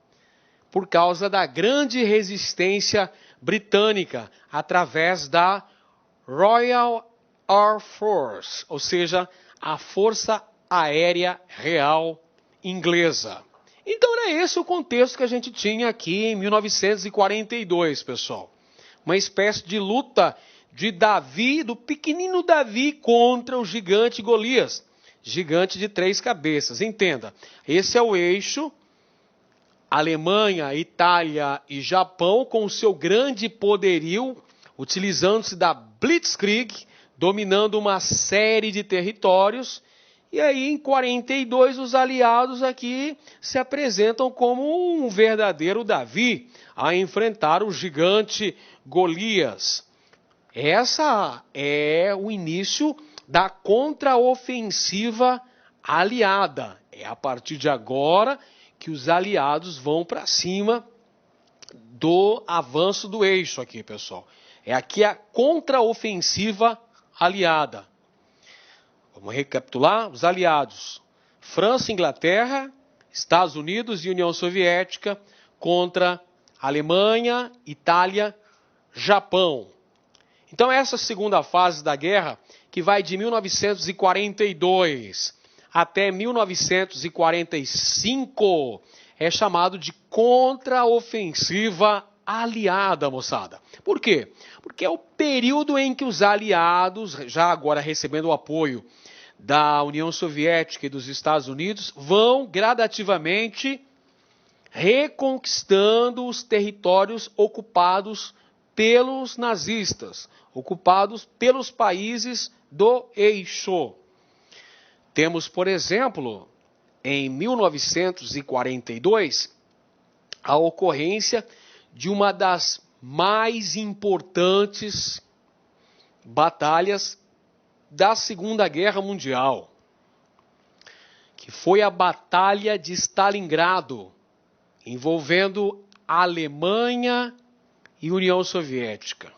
[SPEAKER 1] por causa da grande resistência britânica através da Royal Air Force, ou seja, a Força Aérea Real Inglesa. Então era esse o contexto que a gente tinha aqui em 1942, pessoal. Uma espécie de luta de Davi, do pequenino Davi, contra o gigante Golias, gigante de 3 cabeças. Entenda, esse é o eixo Alemanha, Itália e Japão com o seu grande poderio, utilizando-se da Blitzkrieg, dominando uma série de territórios. E aí, em 42, os aliados aqui se apresentam como um verdadeiro Davi a enfrentar o gigante Golias. Essa é o início da contraofensiva aliada. É a partir de agora que os aliados vão para cima do avanço do eixo aqui, pessoal. É aqui a contraofensiva aliada. Vamos recapitular? Os aliados: França, Inglaterra, Estados Unidos e União Soviética contra Alemanha, Itália, Japão. Então essa segunda fase da guerra, que vai de 1942 até 1945, é chamado de contraofensiva aliada, moçada. Por quê? Porque é o período em que os aliados, já agora recebendo o apoio da União Soviética e dos Estados Unidos, vão gradativamente reconquistando os territórios ocupados pelos nazistas, ocupados pelos países do eixo. Temos, por exemplo, em 1942, a ocorrência de uma das mais importantes batalhas da Segunda Guerra Mundial, que foi a Batalha de Stalingrado, envolvendo Alemanha e União Soviética.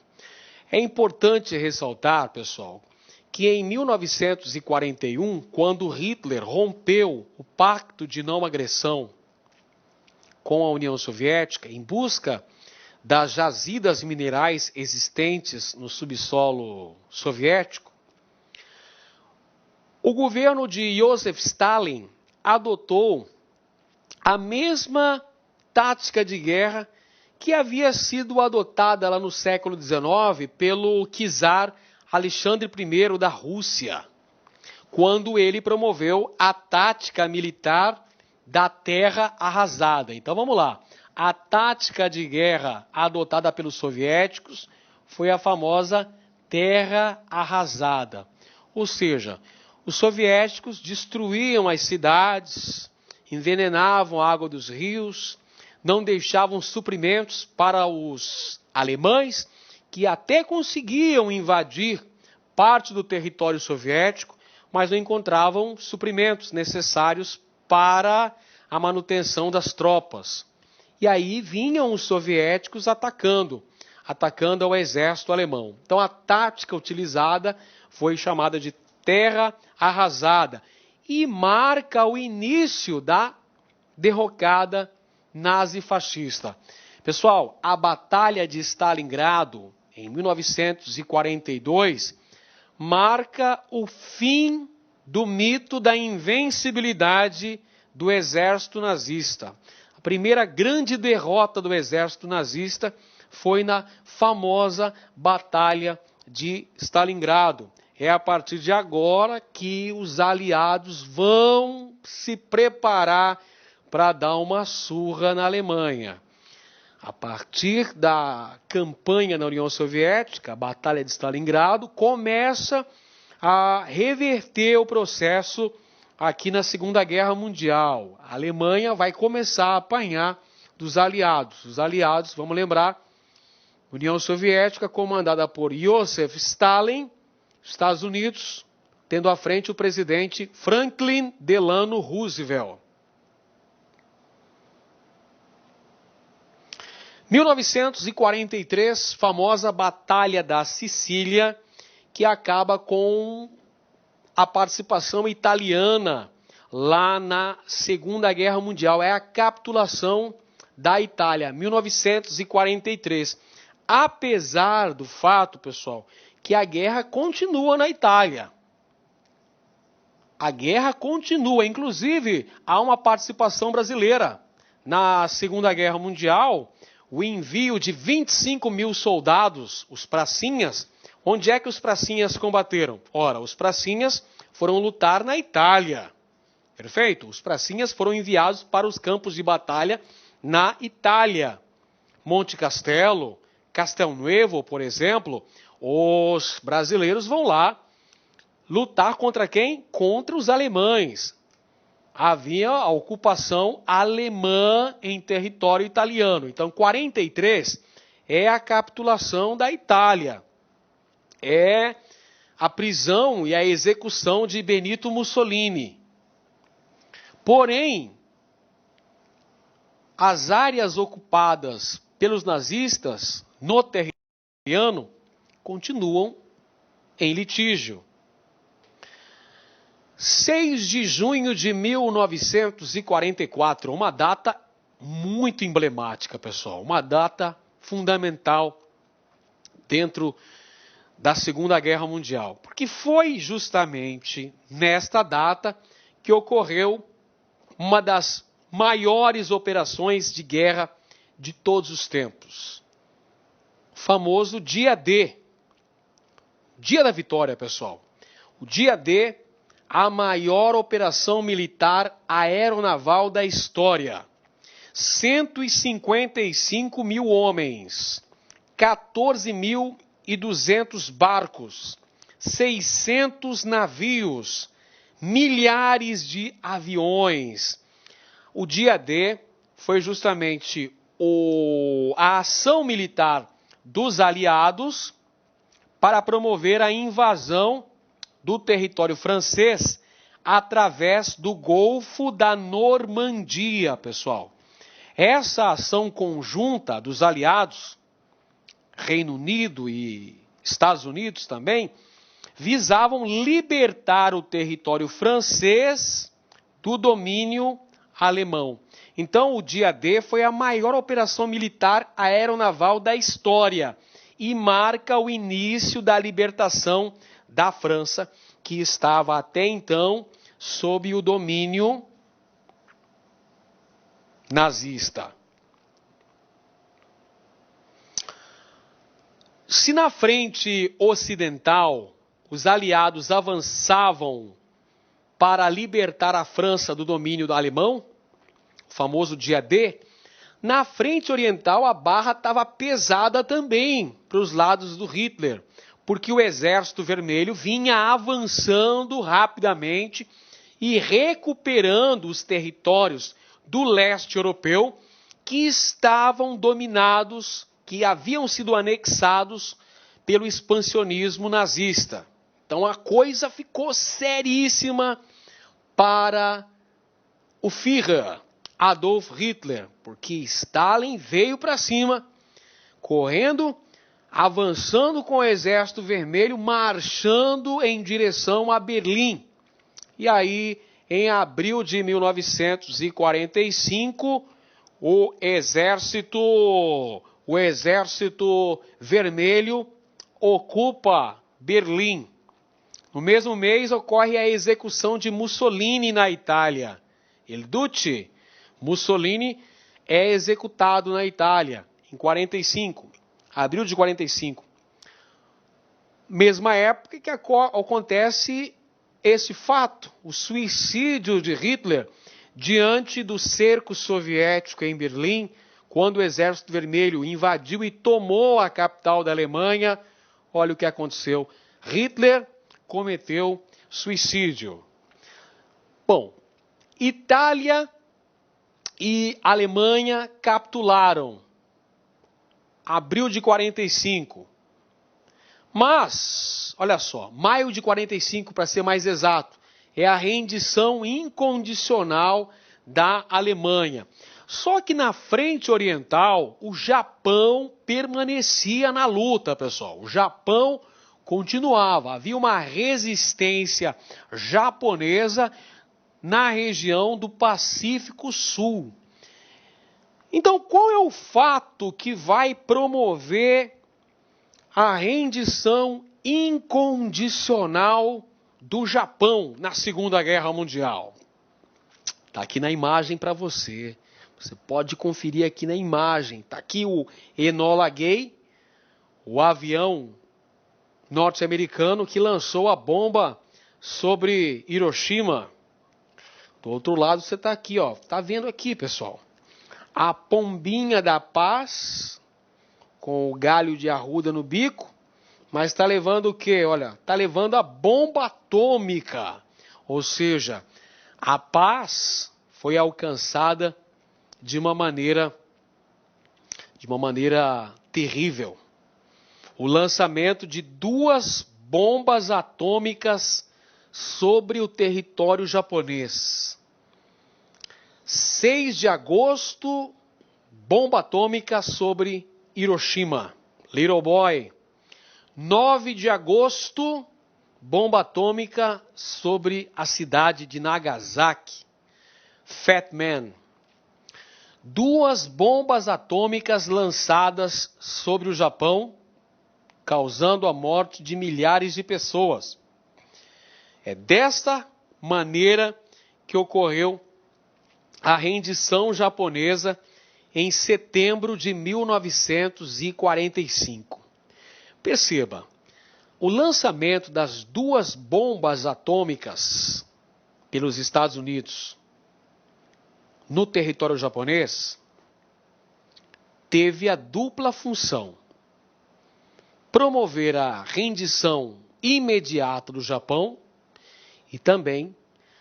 [SPEAKER 1] É importante ressaltar, pessoal, que em 1941, quando Hitler rompeu o pacto de não agressão com a União Soviética, em busca das jazidas minerais existentes no subsolo soviético, o governo de Joseph Stalin adotou a mesma tática de guerra que havia sido adotada lá no século XIX pelo czar Alexandre I da Rússia, quando ele promoveu a tática militar da terra arrasada. Então vamos lá. A tática de guerra adotada pelos soviéticos foi a famosa terra arrasada. Ou seja, os soviéticos destruíam as cidades, envenenavam a água dos rios, não deixavam suprimentos para os alemães, que até conseguiam invadir parte do território soviético, mas não encontravam suprimentos necessários para a manutenção das tropas. E aí vinham os soviéticos atacando ao exército alemão. Então a tática utilizada foi chamada de terra arrasada e marca o início da derrocada nazifascista. Pessoal, a Batalha de Stalingrado, em 1942, marca o fim do mito da invencibilidade do exército nazista. A primeira grande derrota do exército nazista foi na famosa Batalha de Stalingrado. É a partir de agora que os aliados vão se preparar para dar uma surra na Alemanha. A partir da campanha na União Soviética, a Batalha de Stalingrado começa a reverter o processo aqui na Segunda Guerra Mundial. A Alemanha vai começar a apanhar dos aliados. Os aliados, vamos lembrar, União Soviética comandada por Joseph Stalin, Estados Unidos, tendo à frente o presidente Franklin Delano Roosevelt. 1943, famosa Batalha da Sicília, que acaba com a participação italiana lá na Segunda Guerra Mundial. É a capitulação da Itália, 1943. Apesar do fato, pessoal, que a guerra continua na Itália. A guerra continua, inclusive há uma participação brasileira. Na Segunda Guerra Mundial, o envio de 25 mil soldados, os pracinhas, Onde é que os pracinhas combateram? Ora, os pracinhas foram lutar na Itália. Perfeito? Os pracinhas foram enviados para os campos de batalha na Itália. Monte Castelo, Castelnuovo, por exemplo, os brasileiros vão lá lutar contra quem? Contra os alemães. Havia a ocupação alemã em território italiano. Então, 43 é a capitulação da Itália. É a prisão e a execução de Benito Mussolini. Porém, as áreas ocupadas pelos nazistas no território italiano continuam em litígio. 6 de junho de 1944, uma data muito emblemática, pessoal, uma data fundamental dentro da Segunda Guerra Mundial, porque foi justamente nesta data que ocorreu uma das maiores operações de guerra de todos os tempos. O famoso Dia D. Dia da Vitória, pessoal. O Dia D, a maior operação militar aeronaval da história. 155 mil homens, 14.200 barcos, 600 navios, milhares de aviões. O Dia D foi justamente a ação militar dos aliados para promover a invasão do território francês através do Golfo da Normandia, pessoal. Essa ação conjunta dos aliados, Reino Unido e Estados Unidos também, visavam libertar o território francês do domínio alemão. Então, o Dia D foi a maior operação militar aeronaval da história e marca o início da libertação da França, que estava até então sob o domínio nazista. Se na frente ocidental os aliados avançavam para libertar a França do domínio alemão, o famoso Dia D, na frente oriental a barra estava pesada também para os lados do Hitler, porque o Exército Vermelho vinha avançando rapidamente e recuperando os territórios do leste europeu que estavam dominados, que haviam sido anexados pelo expansionismo nazista. Então a coisa ficou seríssima para o Führer, Adolf Hitler, porque Stalin veio para cima, correndo, avançando com o Exército Vermelho, marchando em direção a Berlim. E aí, em abril de 1945, o Exército Vermelho ocupa Berlim. No mesmo mês ocorre a execução de Mussolini na Itália. Il Duce, Mussolini é executado na Itália em 45, abril de 45. Mesma época que acontece esse fato, o suicídio de Hitler diante do cerco soviético em Berlim, quando o Exército Vermelho invadiu e tomou a capital da Alemanha. Olha o que aconteceu. Hitler cometeu suicídio. Bom, Itália e Alemanha capitularam. Abril de 45. Mas, olha só, maio de 45, para ser mais exato, é a rendição incondicional da Alemanha. Só que na frente oriental, o Japão permanecia na luta, pessoal. O Japão continuava. Havia uma resistência japonesa na região do Pacífico Sul. Então, qual é o fato que vai promover a rendição incondicional do Japão na Segunda Guerra Mundial? Está aqui na imagem para você. Você pode conferir aqui na imagem. Está aqui o Enola Gay, o avião norte-americano que lançou a bomba sobre Hiroshima. Do outro lado você está aqui, ó. Tá vendo aqui, pessoal? A pombinha da paz, com o galho de arruda no bico, mas está levando o quê? Olha, está levando a bomba atômica. Ou seja, a paz foi alcançada de uma maneira terrível. O lançamento de 2 bombas atômicas sobre o território japonês. 6 de agosto, bomba atômica sobre Hiroshima, Little Boy. 9 de agosto, bomba atômica sobre a cidade de Nagasaki, Fat Man. 2 bombas atômicas lançadas sobre o Japão, causando a morte de milhares de pessoas. É desta maneira que ocorreu a rendição japonesa em setembro de 1945. Perceba, o lançamento das 2 bombas atômicas pelos Estados Unidos no território japonês teve a dupla função: promover a rendição imediata do Japão e também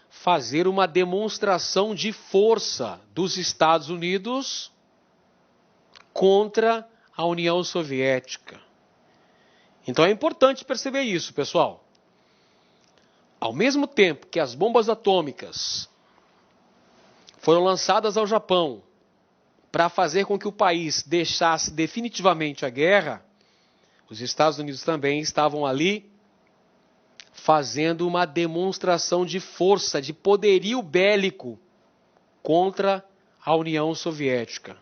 [SPEAKER 1] fazer uma demonstração de força dos Estados Unidos contra a União Soviética. Então é importante perceber isso, pessoal. Ao mesmo tempo que as bombas atômicas foram lançadas ao Japão para fazer com que o país deixasse definitivamente a guerra, os Estados Unidos também estavam ali fazendo uma demonstração de força, de poderio bélico contra a União Soviética,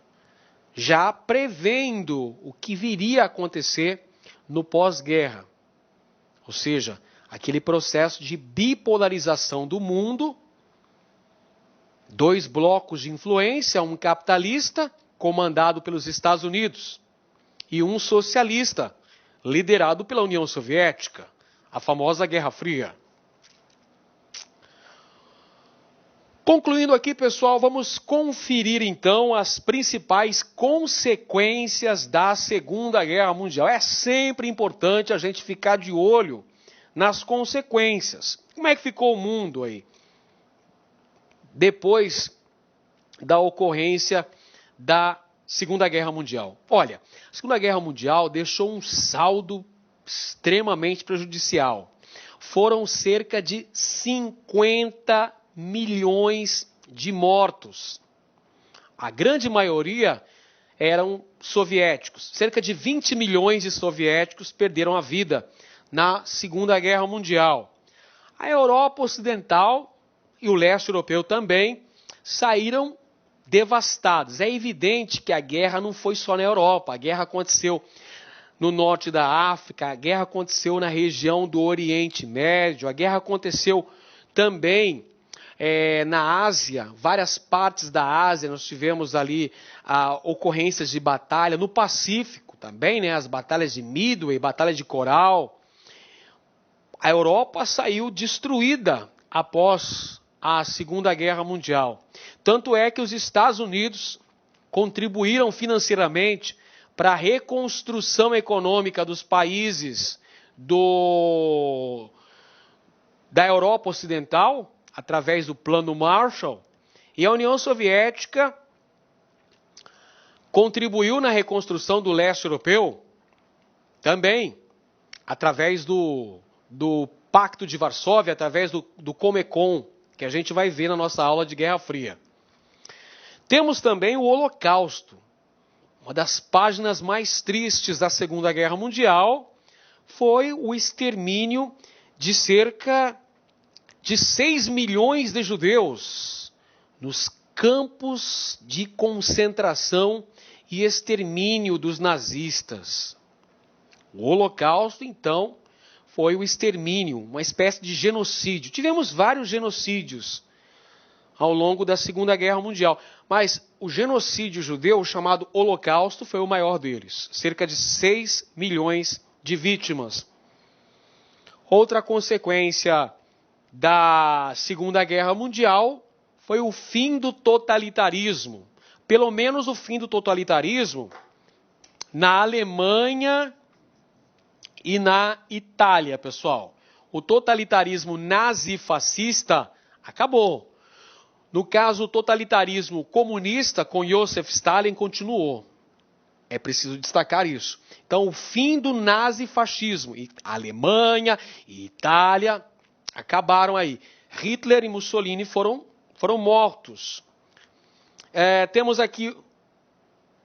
[SPEAKER 1] já prevendo o que viria a acontecer no pós-guerra. Ou seja, aquele processo de bipolarização do mundo, 2 blocos de influência, um capitalista, comandado pelos Estados Unidos, e um socialista, liderado pela União Soviética, a famosa Guerra Fria. Concluindo aqui, pessoal, vamos conferir então as principais consequências da Segunda Guerra Mundial. É sempre importante a gente ficar de olho nas consequências. Como é que ficou o mundo aí depois da ocorrência da Segunda Guerra Mundial? Olha, a Segunda Guerra Mundial deixou um saldo extremamente prejudicial. Foram cerca de 50 milhões de mortos. A grande maioria eram soviéticos. Cerca de 20 milhões de soviéticos perderam a vida na Segunda Guerra Mundial. A Europa Ocidental e o leste europeu também saíram devastados. É evidente que a guerra não foi só na Europa. A guerra aconteceu no norte da África, a guerra aconteceu na região do Oriente Médio, a guerra aconteceu também na Ásia, várias partes da Ásia, nós tivemos ali ocorrências de batalha, no Pacífico também, né, as batalhas de Midway, batalha de Coral. A Europa saiu destruída após a Segunda Guerra Mundial. Tanto é que os Estados Unidos contribuíram financeiramente para a reconstrução econômica dos países da Europa Ocidental, através do Plano Marshall, e a União Soviética contribuiu na reconstrução do leste europeu também, através do Pacto de Varsóvia, através do Comecon, que a gente vai ver na nossa aula de Guerra Fria. Temos também o Holocausto. Uma das páginas mais tristes da Segunda Guerra Mundial foi o extermínio de cerca de 6 milhões de judeus nos campos de concentração e extermínio dos nazistas. O Holocausto, então, foi o extermínio, uma espécie de genocídio. Tivemos vários genocídios ao longo da Segunda Guerra Mundial, mas o genocídio judeu, chamado Holocausto, foi o maior deles. Cerca de 6 milhões de vítimas. Outra consequência da Segunda Guerra Mundial foi o fim do totalitarismo. Pelo menos o fim do totalitarismo na Alemanha e na Itália, pessoal. O totalitarismo nazifascista acabou. No caso, o totalitarismo comunista com Joseph Stalin continuou. É preciso destacar isso. Então, o fim do nazifascismo. A Alemanha e Itália acabaram aí. Hitler e Mussolini foram mortos. Temos aqui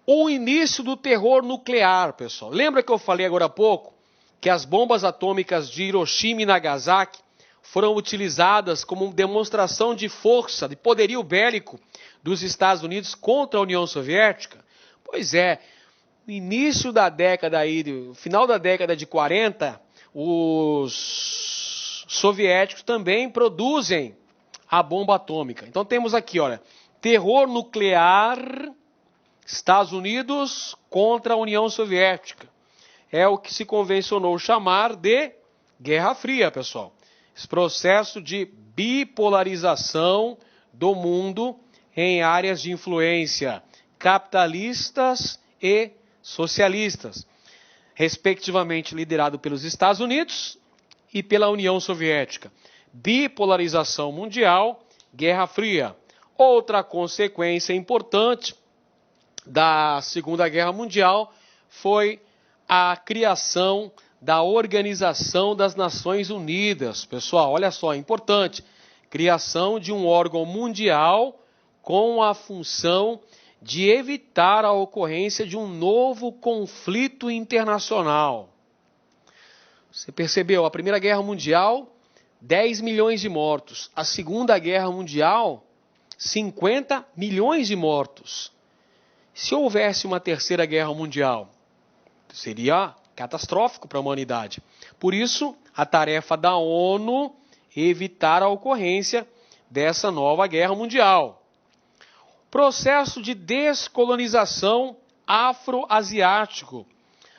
[SPEAKER 1] o início do terror nuclear, pessoal. Lembra que eu falei agora há pouco que as bombas atômicas de Hiroshima e Nagasaki foram utilizadas como demonstração de força, de poderio bélico dos Estados Unidos contra a União Soviética? Pois é, no início da década aí, no final da década de 40, os soviéticos também produzem a bomba atômica. Então temos aqui, olha, terror nuclear, Estados Unidos contra a União Soviética. É o que se convencionou chamar de Guerra Fria, pessoal. Esse processo de bipolarização do mundo em áreas de influência capitalistas e socialistas, respectivamente liderado pelos Estados Unidos e pela União Soviética. Bipolarização mundial, Guerra Fria. Outra consequência importante da Segunda Guerra Mundial foi a criação da Organização das Nações Unidas. Pessoal, olha só, é importante. Criação de um órgão mundial com a função de evitar a ocorrência de um novo conflito internacional. Você percebeu? A Primeira Guerra Mundial, 10 milhões de mortos. A Segunda Guerra Mundial, 50 milhões de mortos. Se houvesse uma Terceira Guerra Mundial, seria catastrófico para a humanidade. Por isso, a tarefa da ONU é evitar a ocorrência dessa nova guerra mundial. Processo de descolonização afro-asiático.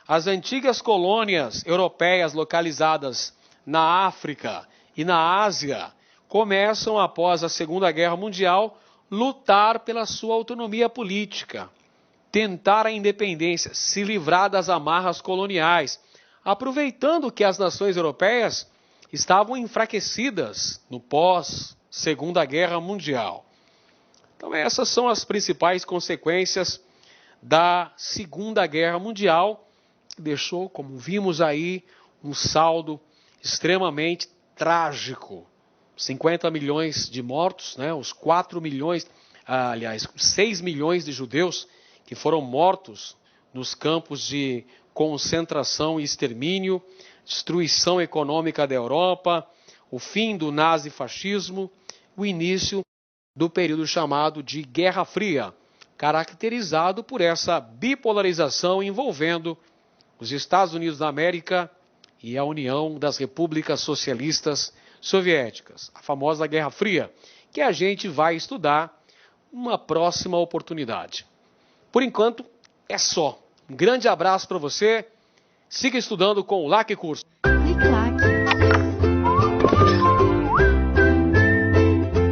[SPEAKER 1] As antigas colônias europeias localizadas na África e na Ásia começam, após a Segunda Guerra Mundial, lutar pela sua autonomia política, tentar a independência, se livrar das amarras coloniais, aproveitando que as nações europeias estavam enfraquecidas no pós-Segunda Guerra Mundial. Então essas são as principais consequências da Segunda Guerra Mundial, que deixou, como vimos aí, um saldo extremamente trágico. 50 milhões de mortos, né? Os 6 milhões de judeus que foram mortos nos campos de concentração e extermínio, destruição econômica da Europa, o fim do nazifascismo, o início do período chamado de Guerra Fria, caracterizado por essa bipolarização envolvendo os Estados Unidos da América e a União das Repúblicas Socialistas Soviéticas, a famosa Guerra Fria, que a gente vai estudar numa próxima oportunidade. Por enquanto, é só. Um grande abraço para você. Siga estudando com o LAC Curso.